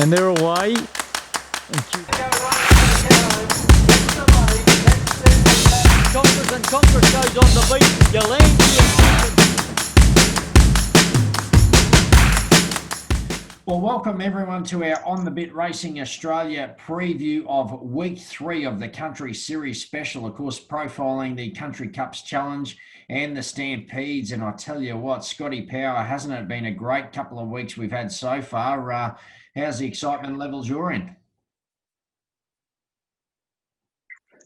And they're away. Conquers and Conquers goes on the beat. You land Well, welcome everyone to our On the Bit Racing Australia preview of week 3 of the Country Series special. Of course, profiling the Country Cups Challenge and the Stampedes. And I tell you what, Scotty Power, hasn't it been a great couple of weeks we've had so far? How's the excitement levels you're in?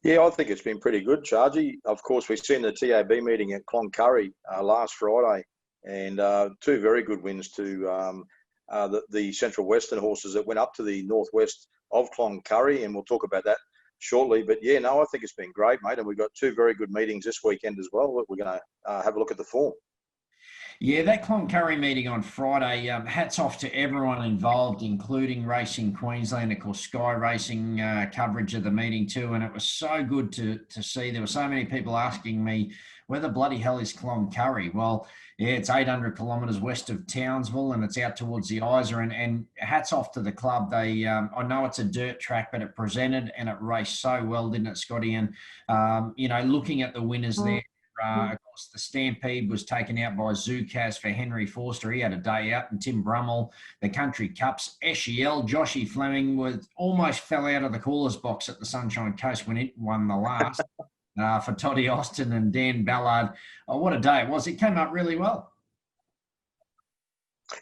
Yeah, I think it's been pretty good, Chargy. Of course, we've seen the TAB meeting at Cloncurry last Friday, and 2 very good wins to the Central Western horses that went up to the northwest of Cloncurry, and we'll talk about that shortly. But yeah, no, I think it's been great, mate, and we've got 2 very good meetings this weekend as well. We're going to have a look at the form. Yeah, that Cloncurry meeting on Friday, hats off to everyone involved, including Racing Queensland, of course, Sky Racing coverage of the meeting too. And it was so good to see. There were so many people asking me, where the bloody hell is Cloncurry? Well, yeah, it's 800 kilometres west of Townsville and it's out towards the Isa. And hats off to the club. They, I know it's a dirt track, but it presented and it raced so well, didn't it, Scotty? And, looking at the winners there, of course, the Stampede was taken out by Zukaz for Henry Forster. He had a day out. And Tim Brummel, the Country Cups, Eshiel, Joshy Fleming almost fell out of the caller's box at the Sunshine Coast when it won the last for Toddy Austin and Dan Ballard. Oh, what a day it was. It came up really well.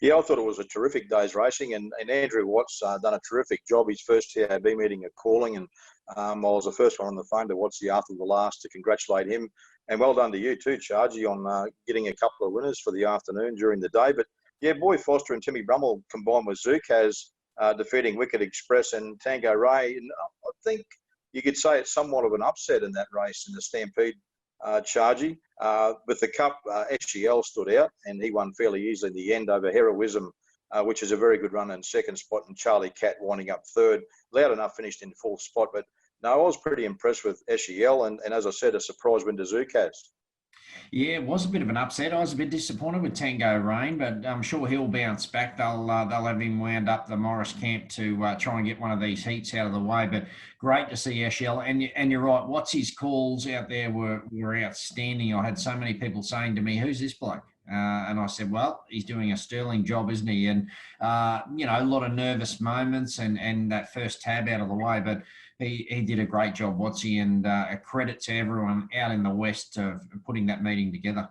Yeah, I thought it was a terrific day's racing, and Andrew Watts done a terrific job. His first TAB meeting at calling, and I was the first one on the phone to watch the after the last to congratulate him. And well done to you too, Chargy, on getting a couple of winners for the afternoon during the day. But yeah, Boy Foster and Timmy Brummel combined with Zukaz defeating Wicked Express and Tango Ray. And I think you could say it's somewhat of an upset in that race in the Stampede, Chargy. With the Cup, Eshiel stood out and he won fairly easily in the end over Heroism, which is a very good run in second spot, and Charlie Cat winding up third. Loud Enough finished in fourth spot, but no, I was pretty impressed with Eshiel, and as I said, a surprise win to Zukaz. Yeah, it was a bit of an upset. I was a bit disappointed with Tango Rain, but I'm sure he'll bounce back. They'll have him wound up the Morris camp to try and get one of these heats out of the way. But great to see Eshiel. And you're right, what's his calls out there were outstanding. I had so many people saying to me, "Who's this bloke?" And I said, well, he's doing a sterling job, isn't he? And, a lot of nervous moments and that first tab out of the way. But he did a great job, Watsy, and a credit to everyone out in the West for putting that meeting together.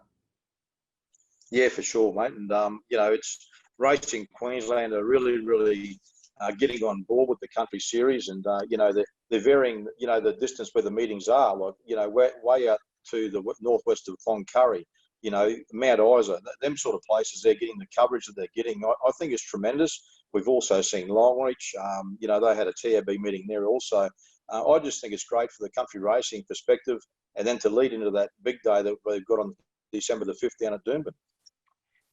Yeah, for sure, mate. And, it's Racing Queensland are really, really getting on board with the Country Series. And, they're varying, the distance where the meetings are. Like, way out to the northwest of Cloncurry. Mount Isa, them sort of places, they're getting the coverage that they're getting. I think it's tremendous. We've also seen Longreach. They had a TAB meeting there also. I just think it's great for the country racing perspective, and then to lead into that big day that we've got on December the 5th down at Doomben.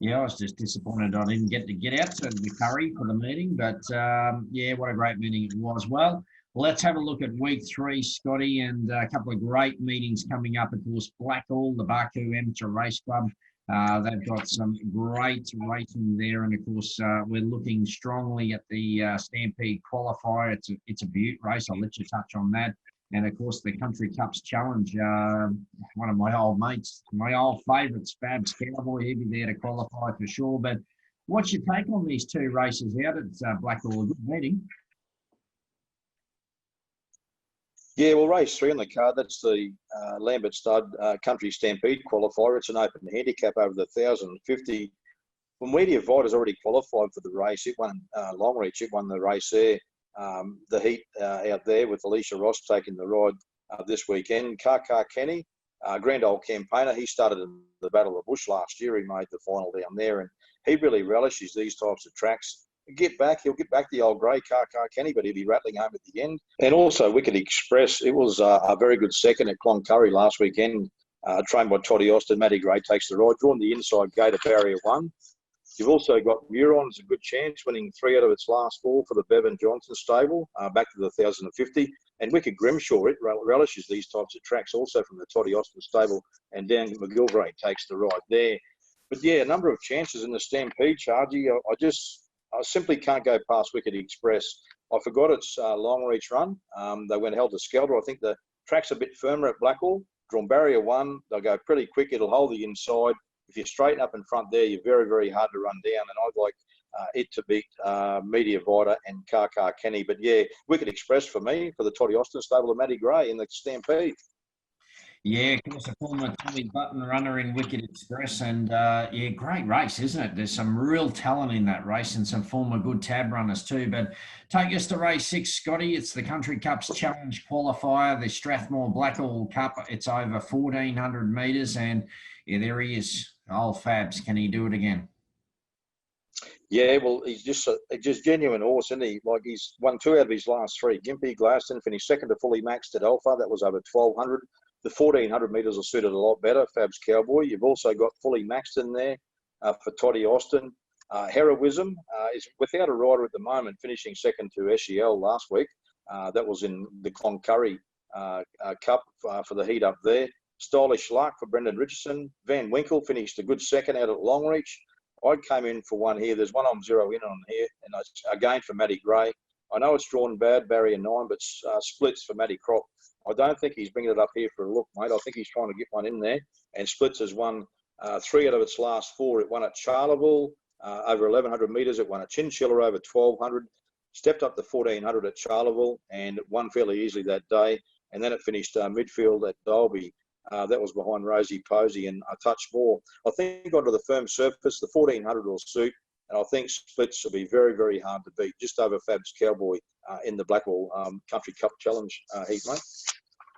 Yeah, I was just disappointed I didn't get to get out to the Curry for the meeting, but what a great meeting it was. Well, let's have a look at week 3, Scotty, and a couple of great meetings coming up. Of course, Blackall, the Baku Amateur Race Club. They've got some great racing there, and of course, we're looking strongly at the Stampede Qualifier. It's a beaut race. I'll let you touch on that. And of course, the Country Cups Challenge. One of my old mates, my old favourites, Fab's Cowboy. He'll be there to qualify for sure. But what's your take on these 2 races out at Blackall? A good meeting. Yeah, well, race 3 on the card, that's the Lambert Stud Country Stampede Qualifier. It's an open handicap over the 1,050. Well, Media Vita's already qualified for the race. It won Longreach. It won the race there. The heat out there with Alicia Ross taking the ride this weekend. Kaka Kenny, grand old campaigner. He started in the Battle of Bush last year. He made the final down there, and he really relishes these types of tracks. He'll get back the old grey Kaka Kenny, but he'll be rattling home at the end. And also Wicked Express. It was a very good second at Cloncurry last weekend, trained by Toddy Austin. Matty Gray takes the ride, drawn the inside gate of Barrier 1. You've also got Muron's a good chance, winning 3 out of its last 4 for the Bevan Johnson stable, back to the 1,050. And Wicked Grimshaw, it relishes these types of tracks also from the Toddy Austin stable, and Dan McGilvray takes the ride there. But yeah, a number of chances in the Stampede, Chargy. I simply can't go past Wicked Express. I forgot its long reach run. They went helter-skelter. I think the track's a bit firmer at Blackall. Drawn barrier 1, they'll go pretty quick. It'll hold the inside. If you're straighten up in front there, you're very, very hard to run down. And I'd like it to beat Media Vita and Car Kenny. But yeah, Wicked Express for me, for the Toddy Austin stable of Matty Gray in the Stampede. Yeah, of course, a former Tommy Button runner in Wicked Express. And yeah, great race, isn't it? There's some real talent in that race and some former good tab runners too. But take us to race 6, Scotty. It's the Country Cup's Challenge Qualifier, the Strathmore Blackall Cup. It's over 1,400 metres. And yeah, there he is. Old Fabs. Can he do it again? Yeah, well, he's just a genuine horse, isn't he? Like, he's won 2 out of his last 3. Gympie, Glaston finished second to Fully Maxed at Alpha. That was over 1,200. The 1,400 metres are suited a lot better, Fab's Cowboy. You've also got Fully Maxed in there for Toddy Austin. Heroism is without a rider at the moment, finishing second to SEL last week. That was in the Cloncurry Cup for the heat up there. Stylish Luck for Brendan Richardson. Van Winkle finished a good second out at Longreach. I came in for one here. There's one I'm zeroing in on here, and again for Matty Gray. I know it's drawn bad, barrier 9, but splits for Matty Crop. I don't think he's bringing it up here for a look, mate. I think he's trying to get one in there. And Splits has won 3 out of its last 4. It won at Charleville over 1,100 metres. It won at Chinchilla over 1,200. Stepped up to 1,400 at Charleville and won fairly easily that day. And then it finished midfield at Dalby. That was behind Rosie Posey and a touch more. I think onto the firm surface, the 1,400 will suit. And I think Splits will be very, very hard to beat. Just over Fab's Cowboy in the Blackall Country Cup Challenge heat, mate.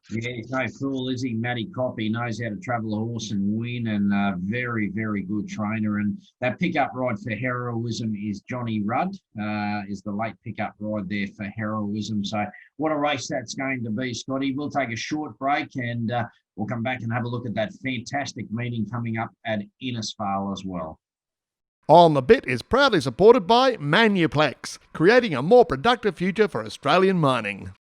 Yeah, he's no fool, is he? Matty Crop, he knows how to travel a horse and win, and very, very good trainer. And that pickup ride for Heroism is Johnny Rudd, is the late pickup ride there for Heroism. So what a race that's going to be, Scotty. We'll take a short break and we'll come back and have a look at that fantastic meeting coming up at Innisfail as well. On the Bit is proudly supported by Manuplex, creating a more productive future for Australian mining.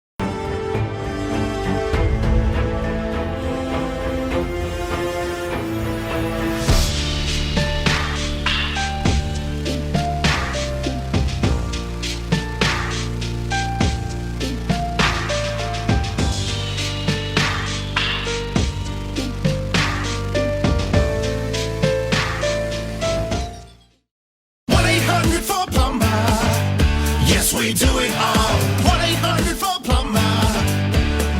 We do it all. 1-800-4-PLUMBER.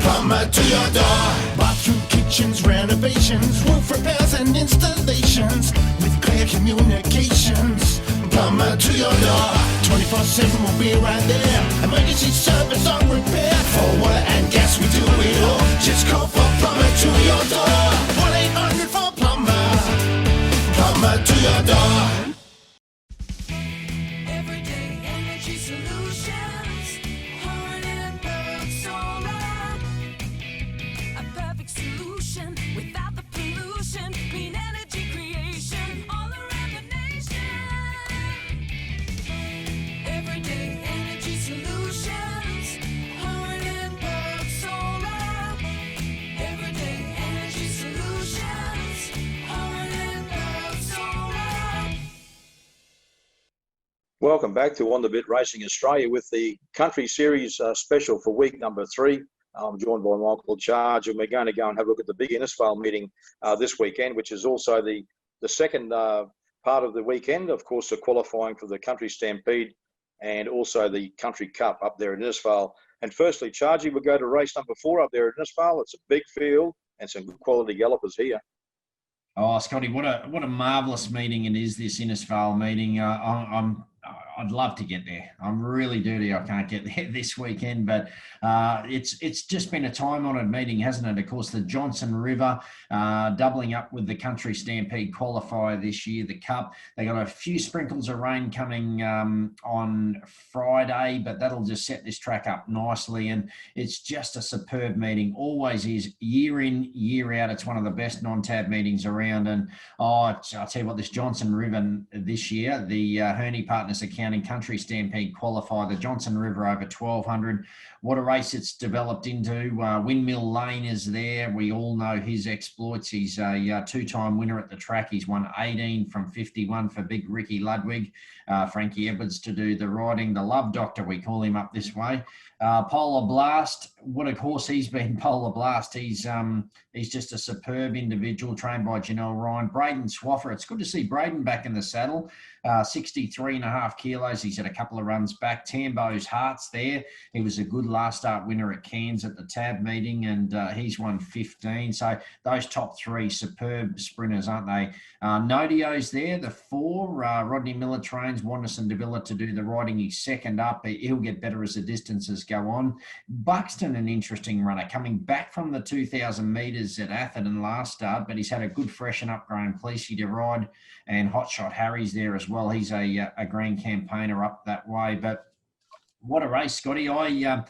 Plumber to your door. Bathroom, kitchens, renovations, roof repairs and installations with clear communications. Plumber to your door. 24/7 will be right there. Emergency service on repair. For water and gas we do it all. Just call for plumber to your door. 1-800-4-PLUMBER. Plumber to your door. Welcome back to On the Bit Racing Australia with the Country Series special for week number 3. I'm joined by Michael Charge, and we're going to go and have a look at the big Innisfail meeting this weekend, which is also the second part of the weekend. Of course, the qualifying for the Country Stampede and also the Country Cup up there in Innisfail. And firstly, Chargy, we'll go to race number 4 up there at Innisfail. It's a big field and some good quality gallopers here. Oh, Scotty, what a marvellous meeting it is, this Innisfail meeting. I'd love to get there. I'm really dirty. I can't get there this weekend, but it's just been a time-honoured meeting, hasn't it? Of course, the Johnson River doubling up with the Country Stampede Qualifier this year, the Cup. They got a few sprinkles of rain coming on Friday, but that'll just set this track up nicely. And it's just a superb meeting. Always is, year in, year out. It's one of the best non-tab meetings around. And I'll tell you what, this Johnson River this year, the Herney Partners account County Country Stampede Qualifier, the Johnson River over 1200. What a race it's developed into. Windmill Lane is there. We all know his exploits. He's a two-time winner at the track. He's won 18 from 51 for Big Ricky Ludwig. Frankie Edwards to do the riding. The Love Doctor, we call him up this way. Polar Blast, what a horse he's been, Polar Blast. He's just a superb individual, trained by Janelle Ryan. Braden Swaffer, it's good to see Braden back in the saddle. 63.5 kilos. He's had a couple of runs back. Tambo's Heart's there. He was a good last start winner at Cairns at the TAB meeting, and he's won 15. So those top three superb sprinters, aren't they? Nodio's there, the 4. Rodney Miller trains Wanderson Davila to do the riding. He's second up. He'll get better as the distances go on. Buxton, an interesting runner, coming back from the 2,000 metres at Atherton last start, but he's had a good freshen up Graham Cleese to ride, and Hotshot Harry's there as well. He's a grand campaigner up that way. But what a race, Scotty. I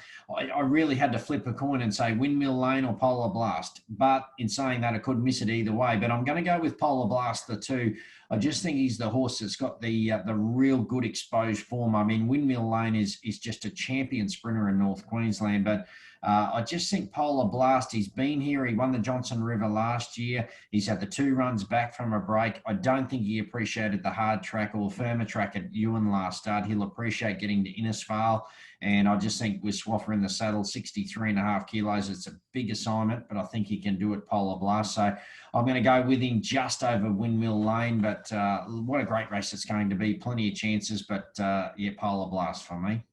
really had to flip a coin and say Windmill Lane or Polar Blast. But in saying that, I could miss it either way. But I'm going to go with Polar Blast, the 2. I just think he's the horse that's got the real good exposed form. I mean, Windmill Lane is just a champion sprinter in North Queensland. But I just think Polar Blast, he's been here. He won the Johnson River last year. He's had the 2 runs back from a break. I don't think he appreciated the hard track or firmer track at Ewan last start. He'll appreciate getting to Innisfail. And I just think with Swaffer in the saddle, 63.5 kilos, it's a big assignment, but I think he can do it, Polar Blast. So I'm going to go with him just over Windmill Lane. But what a great race it's going to be. Plenty of chances, but yeah, Polar Blast for me.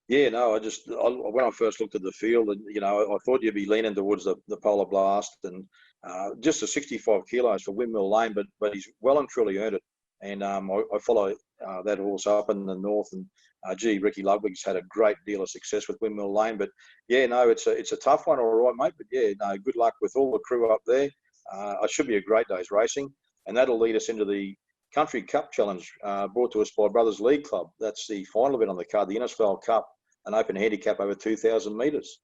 Yeah, no, when I first looked at the field, and I thought you'd be leaning towards the Polar Blast, and just the 65 kilos for Windmill Lane, but he's well and truly earned it. And I follow that horse up in the north, and Ricky Ludwig's had a great deal of success with Windmill Lane. But yeah, no, it's a tough one, all right, mate. But yeah, no, good luck with all the crew up there. It should be a great day's racing, and that'll lead us into the Country Cup Challenge brought to us by Brothers League Club. That's the final event on the card, the Innisfail Cup, an open handicap over 2,000 metres.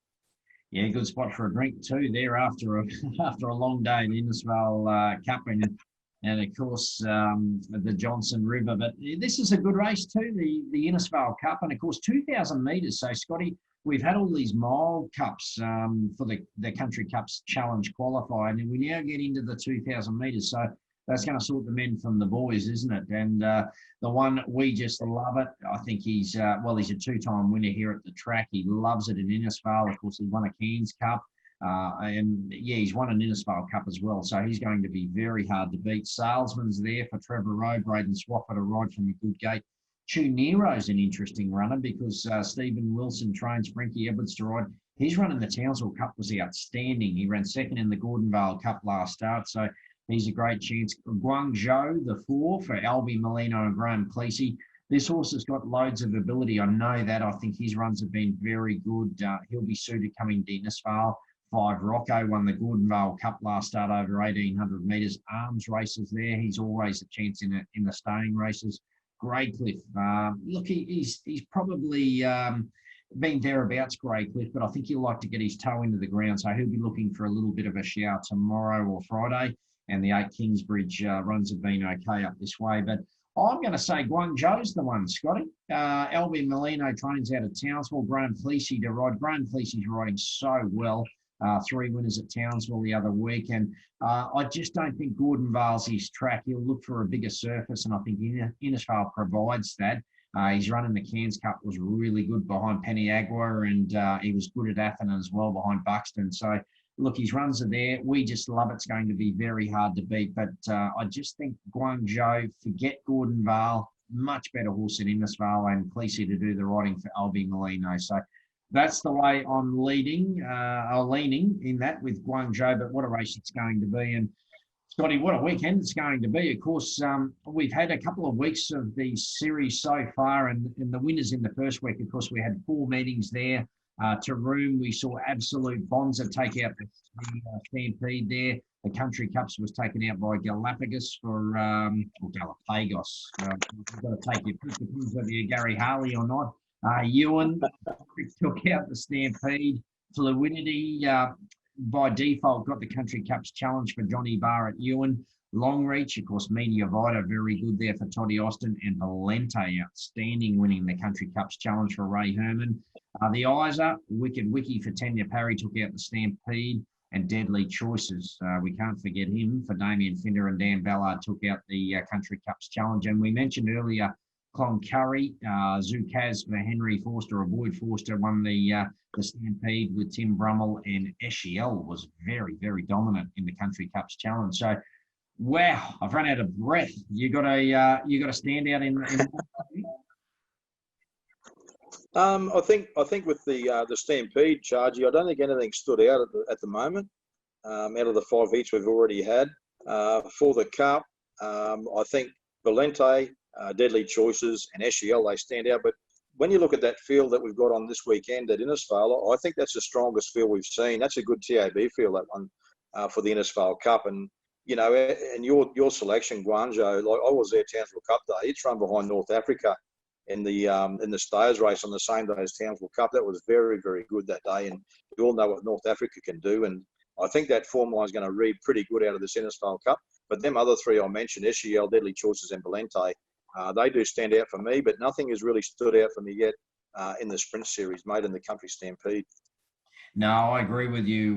Yeah, good spot for a drink too there after a long day in Innisfail Cup and of course the Johnson River. But this is a good race too, the Innisfail Cup, and of course 2,000 metres. So Scotty, we've had all these mile cups for the Country Cups Challenge qualifier, and we now get into the 2,000 metres. So that's going to sort the men from the boys, isn't it? And the one, we just love it. I think he's a 2-time winner here at the track. He loves it in Innisfail. Of course, he won a Cairns Cup. And yeah, he's won an Innisfail Cup as well. So he's going to be very hard to beat. Salesman's there for Trevor Rowe, Braden Swaffer to ride from a good gate. Chu Nero's an interesting runner because Stephen Wilson trains Frankie Edwards to ride. His run in the Townsville Cup was outstanding. He ran second in the Gordonvale Cup last start. So he's a great chance. Guangzhou, the 4 for Albie Molino and Graham Cleese. This horse has got loads of ability. I know that. I think his runs have been very good. He'll be suited coming to Innisfail. 5 Rocco won the Gordonvale Cup last start over 1,800 metres. Arms races there. He's always a chance in the staying races. Greycliff. Look, he's probably been thereabouts, Greycliff, but I think he'll like to get his toe into the ground. So he'll be looking for a little bit of a shower tomorrow or Friday. And the 8 Kingsbridge runs have been okay up this way. But I'm going to say Guangzhou's the one, Scotty. Albie Molino trains out of Townsville. Graham Cleese to ride. Graham Cleese's riding so well. 3 winners at Townsville the other week. And I just don't think Gordonvale's his track. He'll look for a bigger surface, and I think Innisfail provides that. His run in the Cairns Cup was really good behind Penny Agua, and he was good at Atherton as well behind Buxton. So, look, his runs are there. We just love it. It's going to be very hard to beat. But I just think Guangzhou, forget Gordonvale, much better horse in Innisfail, and Cleese to do the riding for Albie Molino. So that's the way I'm leaning in that with Guangzhou. But what a race it's going to be. And Scotty, what a weekend it's going to be. Of course, we've had a couple of weeks of the series so far, and the winners in the first week, of course, we had 4 meetings there. Taroom, we saw Absolute Bonza take out the Stampede there. The Country Cups was taken out by Galapagos or Galapagos. You've got to take your pick, depends whether you're Gary Harley or not. Ewan took out the Stampede. Fluidity by default got the Country Cups challenge for Johnny Barr at Ewan. Long reach, of course, Media Vita, very good there for Toddy Austin, and Valente, outstanding, winning the Country Cups Challenge for Ray Herman. The Isa, Wicked Wiki for Tanya Parry, took out the Stampede, and Deadly Choices. We can't forget him for Damien Finder, and Dan Ballard took out the Country Cups Challenge. And we mentioned earlier Cloncurry, Zukaz for Henry Forster, or Boyd Forster, won the Stampede with Tim Brummel, and Eshiel was very, very dominant in the Country Cups Challenge. So, wow, I've run out of breath. You got a standout in I think with the Stampede, Chargy, I don't think anything stood out at the moment. Out of the 5 heats we've already had for the Cup, I think Valente, Deadly Choices, and Eshiel, they stand out. But when you look at that field that we've got on this weekend at Innisfail, I think that's the strongest field we've seen. That's a good TAB field, that one, for the Innisfail Cup. And you know, and your selection, Guangzhou, like I was there Townsville Cup Day. It's run behind North Africa in the Stayers race on the same day as Townsville Cup. That was very, very good that day, and we all know what North Africa can do. And I think that form line is going to read pretty good out of the Innisfail Cup. But them other three I mentioned, Eshiel, Deadly Choices, and Valente, they do stand out for me. But nothing has really stood out for me yet in the Sprint Series, mate, in the Country Stampede. No, I agree with you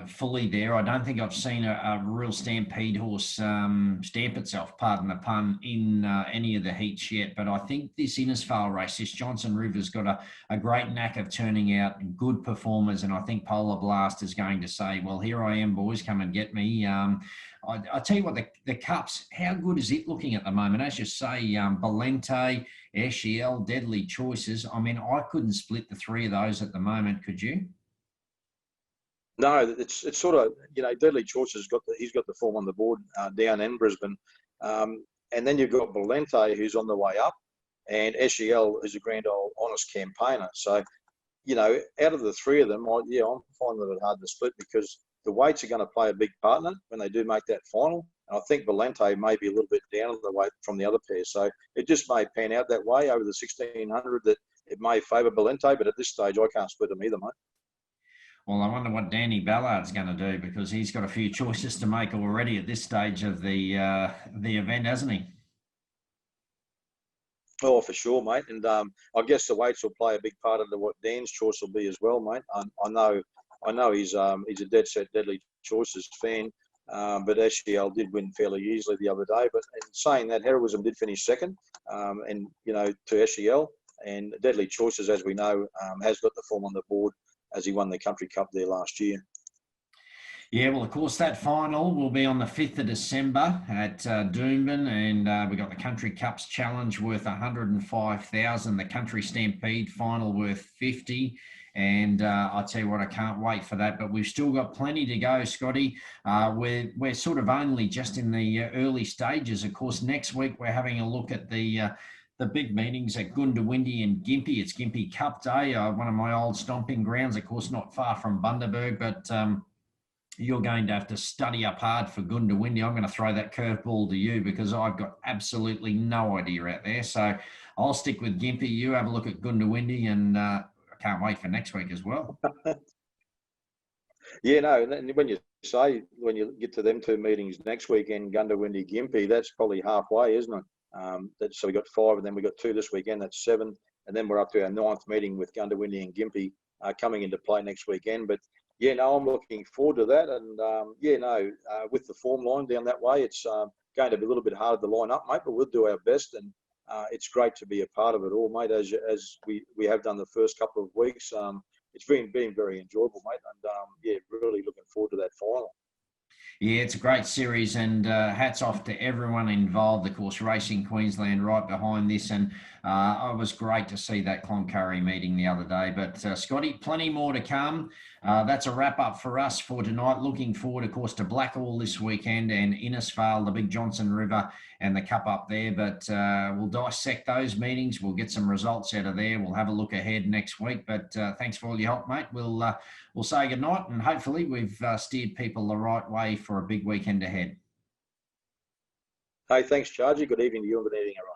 fully there. I don't think I've seen a real Stampede horse stamp itself, pardon the pun, in any of the heats yet. But I think this Innisfail race, this Johnson River's got a great knack of turning out good performers. And I think Polar Blast is going to say, well, here I am, boys, come and get me. I tell you what, the Cups, how good is it looking at the moment? As you say, Valente, Eshiel, Deadly Choices. I mean, I couldn't split the three of those at the moment, could you? No, it's sort of, you know, Deadly Choices he's got the form on the board down in Brisbane, and then you've got Valente who's on the way up, and Eshiel is a grand old honest campaigner. So, you know, out of the three of them, I'm finding it hard to split because the weights are going to play a big part in it when they do make that final. And I think Valente may be a little bit down on the weight from the other pair, so it just may pan out that way over the 1600 that it may favour Valente, but at this stage I can't split them either, mate. Well, I wonder what Danny Ballard's going to do, because he's got a few choices to make already at this stage of the event, hasn't he? Oh, for sure, mate. And I guess the weights will play a big part into what Dan's choice will be as well, mate. I know he's a dead set Deadly Choices fan, but Eshiel did win fairly easily the other day. But in saying that, Heroism did finish second, and you know, to Eshiel, and Deadly Choices, as we know, has got the form on the board as he won the Country Cup there last year. Yeah, well, of course, that final will be on the 5th of December at Doomben, and we got the Country Cups Challenge worth 105,000, the Country Stampede final worth 50. And I'll tell you what, I can't wait for that. But we've still got plenty to go, Scotty. We're sort of only just in the early stages. Of course, next week we're having a look at the big meetings at Goondiwindi and Gympie. It's Gympie Cup Day, one of my old stomping grounds, of course, not far from Bundaberg, but you're going to have to study up hard for Goondiwindi. I'm going to throw that curveball to you because I've got absolutely no idea out there. So I'll stick with Gympie. You have a look at Goondiwindi, and I can't wait for next week as well. Yeah, no, and when you get to them two meetings next weekend, Goondiwindi, Gympie, that's probably halfway, isn't it? So we got 5, and then we got 2 this weekend. That's 7, and then we're up to our 9th meeting with Goondiwindi and Gympie coming into play next weekend. But yeah, no, I'm looking forward to that. And with the form line down that way, it's going to be a little bit harder to line up, mate. But we'll do our best, and it's great to be a part of it all, mate. As we have done the first couple of weeks, it's been very enjoyable, mate. And really looking forward to that final. Yeah, it's a great series, and hats off to everyone involved. Of course, Racing Queensland right behind this, and it was great to see that Cloncurry meeting the other day. But Scotty, plenty more to come. That's a wrap up for us for tonight. Looking forward, of course, to Blackall this weekend and Innisfail, the big Johnson River, and the Cup up there. But we'll dissect those meetings. We'll get some results out of there. We'll have a look ahead next week. But thanks for all your help, mate. We'll say goodnight, and hopefully we've steered people the right way for a big weekend ahead. Hey, thanks, Chargy. Good evening to you and good evening, everyone.